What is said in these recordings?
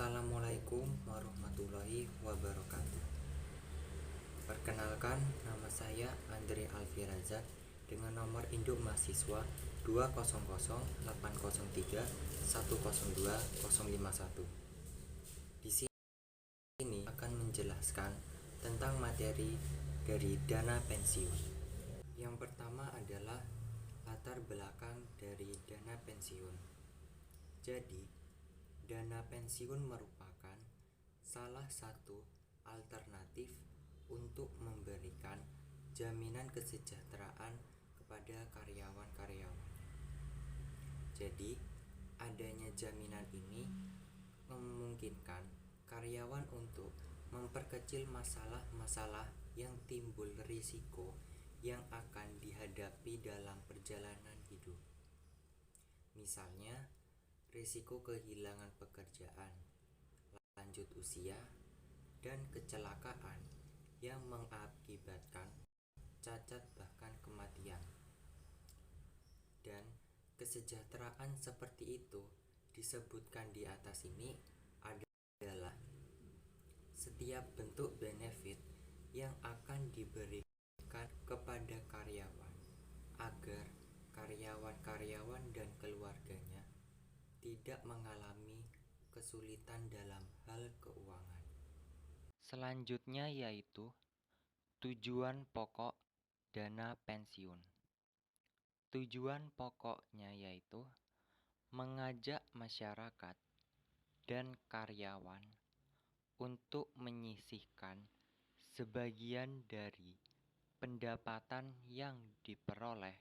Assalamualaikum warahmatullahi wabarakatuh. Perkenalkan, nama saya Andre Alfi Razak dengan nomor induk mahasiswa 20080310201. Di sini akan menjelaskan tentang materi dari dana pensiun. Yang pertama adalah latar belakang dari dana pensiun. Jadi, dana pensiun merupakan salah satu alternatif untuk memberikan jaminan kesejahteraan kepada karyawan-karyawan. Jadi, adanya jaminan ini memungkinkan karyawan untuk memperkecil masalah-masalah yang timbul risiko yang akan dihadapi dalam perjalanan hidup. Misalnya, risiko kehilangan pekerjaan, lanjut usia, dan kecelakaan yang mengakibatkan cacat bahkan kematian. Dan kesejahteraan seperti itu disebutkan di atas ini adalah setiap bentuk benefit yang akan diberikan kepada karyawan agar karyawan-karyawan dan keluarganya tidak mengalami kesulitan dalam hal keuangan. Selanjutnya yaitu tujuan pokok dana pensiun. Tujuan pokoknya yaitu mengajak masyarakat dan karyawan untuk menyisihkan sebagian dari pendapatan yang diperoleh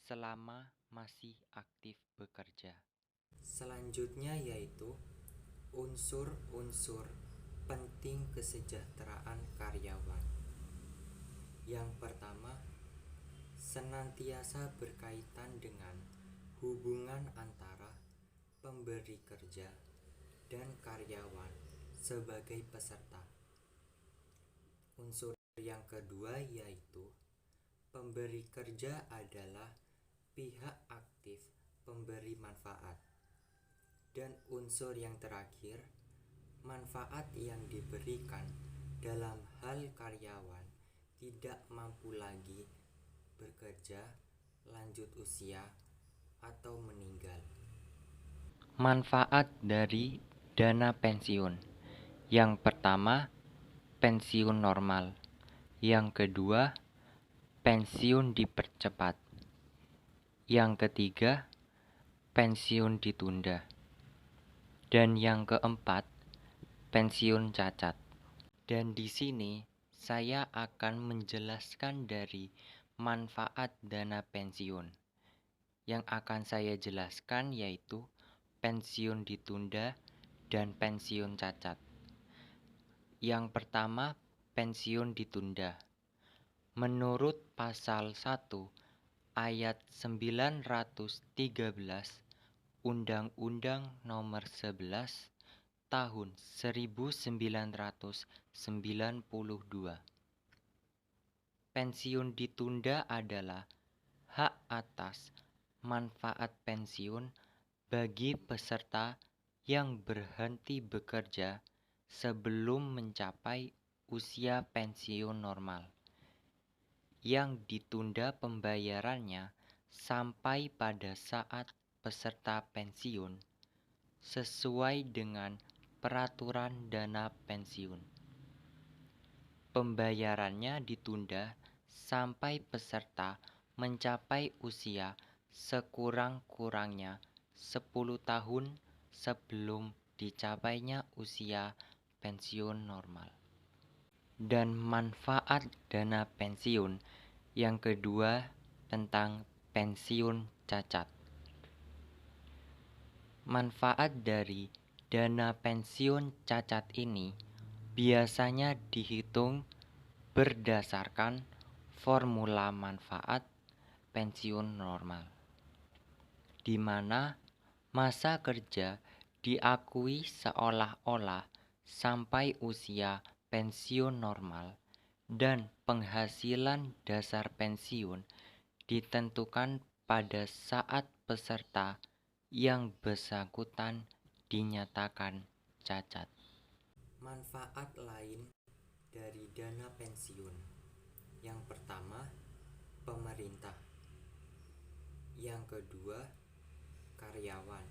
selama masih aktif bekerja. Selanjutnya yaitu unsur-unsur penting kesejahteraan karyawan. Yang pertama, senantiasa berkaitan dengan hubungan antara pemberi kerja dan karyawan sebagai peserta. Unsur yang kedua yaitu pemberi kerja adalah pihak aktif pemberi manfaat. Dan unsur yang terakhir, manfaat yang diberikan dalam hal karyawan tidak mampu lagi bekerja, lanjut usia, atau meninggal. Manfaat dari dana pensiun. Yang pertama, pensiun normal. Yang kedua, pensiun dipercepat. Yang ketiga, pensiun ditunda. Dan yang keempat, pensiun cacat. Dan di sini saya akan menjelaskan dari manfaat dana pensiun. Yang akan saya jelaskan yaitu pensiun ditunda dan pensiun cacat. Yang pertama, pensiun ditunda. Menurut pasal 1 ayat 913 Undang-Undang Nomor 11 Tahun 1992. Pensiun ditunda adalah hak atas manfaat pensiun bagi peserta yang berhenti bekerja sebelum mencapai usia pensiun normal, yang ditunda pembayarannya sampai pada saat peserta pensiun sesuai dengan peraturan dana pensiun. Pembayarannya ditunda sampai peserta mencapai usia sekurang-kurangnya 10 tahun sebelum dicapainya usia pensiun normal. Dan manfaat dana pensiun yang kedua tentang pensiun cacat. Manfaat dari dana pensiun cacat ini biasanya dihitung berdasarkan formula manfaat pensiun normal, di mana masa kerja diakui seolah-olah sampai usia pensiun normal dan penghasilan dasar pensiun ditentukan pada saat peserta yang bersangkutan dinyatakan cacat. Manfaat lain dari dana pensiun. Yang pertama, pemerintah. Yang kedua, karyawan.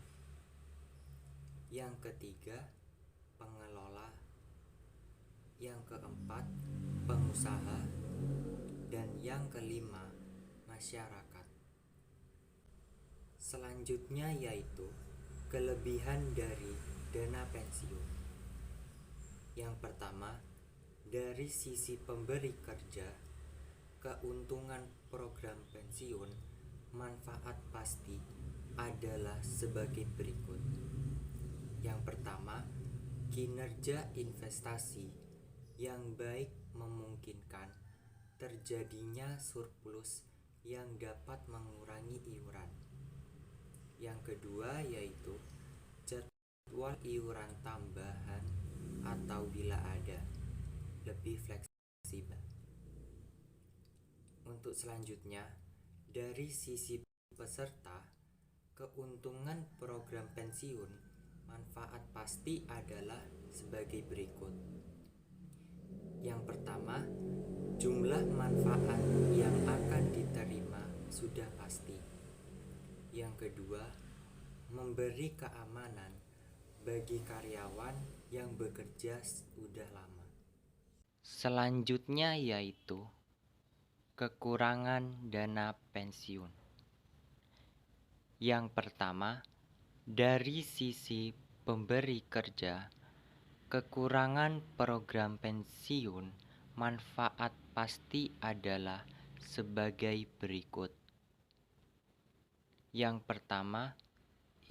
Yang ketiga, pengelola. Yang keempat, pengusaha. Dan yang kelima, masyarakat. Selanjutnya yaitu kelebihan dari dana pensiun. Yang pertama, dari sisi pemberi kerja, keuntungan program pensiun manfaat pasti adalah sebagai berikut. Yang pertama, kinerja investasi yang baik memungkinkan terjadinya surplus yang dapat mengurangi iuran. Yang kedua yaitu jadwal iuran tambahan atau bila ada lebih fleksibel. Untuk selanjutnya, dari sisi peserta, keuntungan program pensiun manfaat pasti adalah sebagai berikut. Yang pertama, jumlah manfaat yang akan diterima sudah pasti. Yang kedua, memberi keamanan bagi karyawan yang bekerja sudah lama. Selanjutnya yaitu kekurangan dana pensiun. Yang pertama, dari sisi pemberi kerja, kekurangan program pensiun manfaat pasti adalah sebagai berikut. Yang pertama,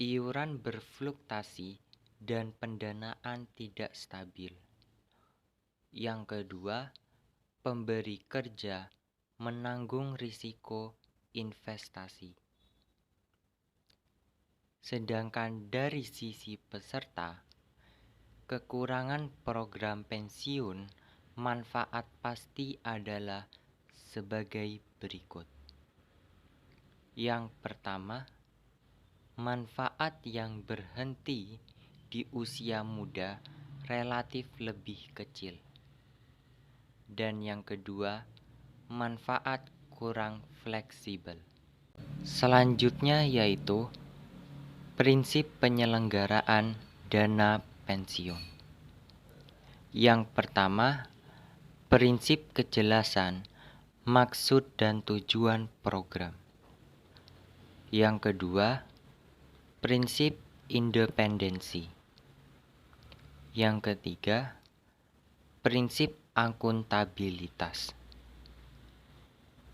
iuran berfluktuasi dan pendanaan tidak stabil. Yang kedua, pemberi kerja menanggung risiko investasi. Sedangkan dari sisi peserta, kekurangan program pensiun manfaat pasti adalah sebagai berikut. Yang pertama, manfaat yang berhenti di usia muda relatif lebih kecil. Dan yang kedua, manfaat kurang fleksibel. Selanjutnya yaitu prinsip penyelenggaraan dana pensiun. Yang pertama, prinsip kejelasan maksud dan tujuan program. Yang kedua, prinsip independensi. Yang ketiga, prinsip akuntabilitas.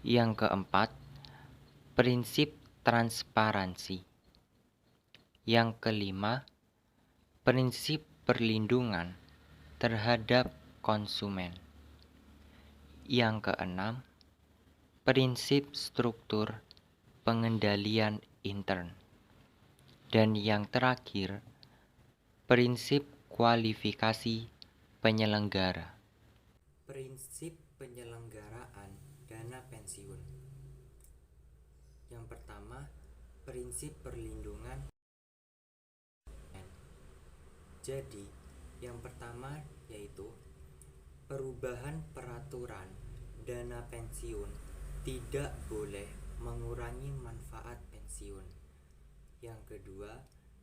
Yang keempat, prinsip transparansi. Yang kelima, prinsip perlindungan terhadap konsumen. Yang keenam, prinsip struktur pengendalian intern. Dan yang terakhir, prinsip kualifikasi penyelenggara. Prinsip penyelenggaraan dana pensiun. Yang pertama, prinsip perlindungan. Jadi, yang pertama yaitu perubahan peraturan dana pensiun tidak boleh mengurangi manfaat pensiun. Yang kedua,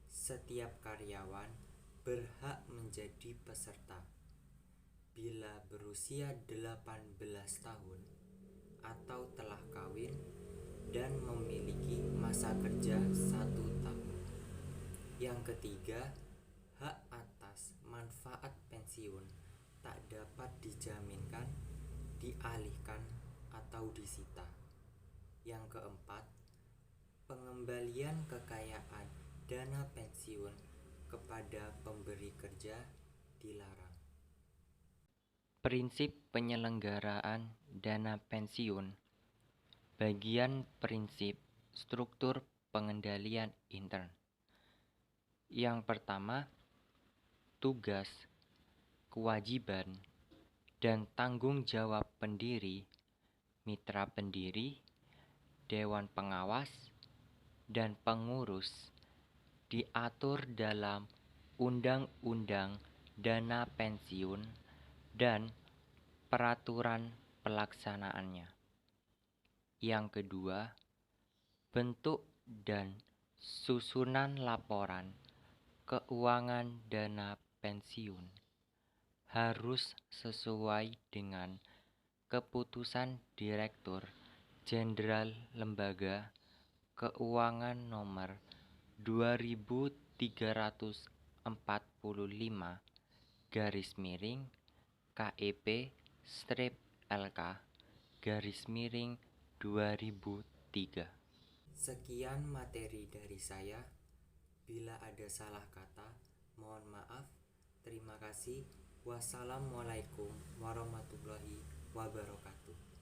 setiap karyawan berhak menjadi peserta bila berusia 18 tahun atau telah kawin dan memiliki masa kerja 1 tahun. Yang ketiga, hak atas manfaat pensiun tak dapat dijaminkan, dialihkan, atau disita. Yang keempat, pengembalian kekayaan dana pensiun kepada pemberi kerja dilarang. Prinsip penyelenggaraan dana pensiun. Bagian prinsip struktur pengendalian intern. Yang pertama, tugas, kewajiban, dan tanggung jawab pendiri, mitra pendiri, dewan pengawas, dan pengurus diatur dalam Undang-Undang dana pensiun, dan peraturan pelaksanaannya. Yang kedua, bentuk dan susunan laporan keuangan dana pensiun harus sesuai dengan keputusan Direktur Jenderal Lembaga Keuangan nomor 2345 garis miring KEP LK garis miring 2003. Sekian materi dari saya. Bila ada salah kata, mohon maaf. Terima kasih. Wassalamualaikum warahmatullahi wabarakatuh.